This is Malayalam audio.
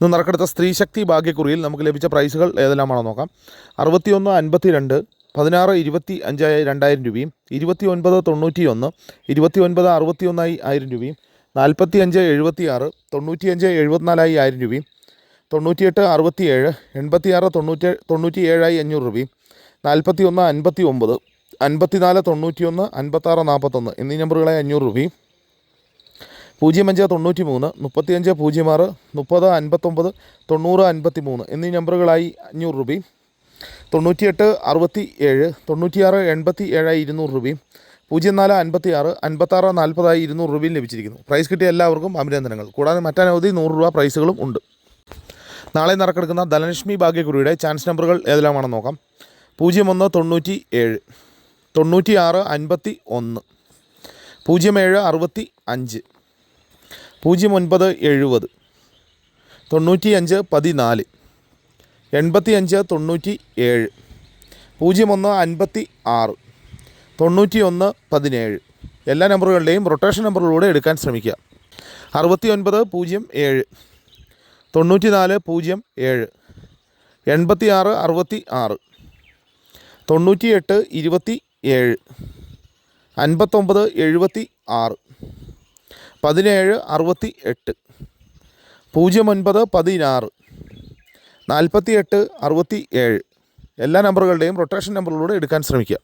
ഇന്ന് നറുക്കെടുത്ത സ്ത്രീശക്തി ഭാഗ്യക്കുറിയിൽ നമുക്ക് ലഭിച്ച പ്രൈസുകൾ ഏതെല്ലാമാണോ നോക്കാം. 61 52 16 25 2000 രൂപയും, 29 91 29 61 1000 രൂപയും, 45 76 95 74 1000 രൂപയും, 98 67 86 97 500 രൂപയും, 41 59 54 91 56 41 എന്നീ നമ്പറുകളെ 500 രൂപയും, 05 93 35 06 30 59 90 53 എന്നീ നമ്പറുകളായി 500 രൂപയും, 98 67 96 87 200 രൂപയും, 04 56 56 40 200 രൂപയും ലഭിച്ചിരിക്കുന്നു. പ്രൈസ് കിട്ടിയ എല്ലാവർക്കും അഭിനന്ദനങ്ങൾ. കൂടാതെ മറ്റനവധി 100 രൂപ പ്രൈസുകളും ഉണ്ട്. നാളെ നറുക്കെടുക്കുന്ന ധനലക്ഷ്മി ഭാഗ്യക്കുറിയുടെ ചാൻസ് നമ്പറുകൾ ഏതെല്ലാമാണെന്ന് നോക്കാം. 01 97 96 51 07 65 09 70 95 14 85 97 01 56 91 17 എല്ലാ നമ്പറുകളുടെയും റൊട്ടേഷൻ നമ്പറിലൂടെ എടുക്കാൻ ശ്രമിക്കുക. 69 07 94 07 86 66 98 27 59 76 17 68 09 16 48 67 എല്ലാ നമ്പറുകളുടെയും റൊട്ടേഷൻ നമ്പറിലൂടെ എടുക്കാൻ ശ്രമിക്കുക.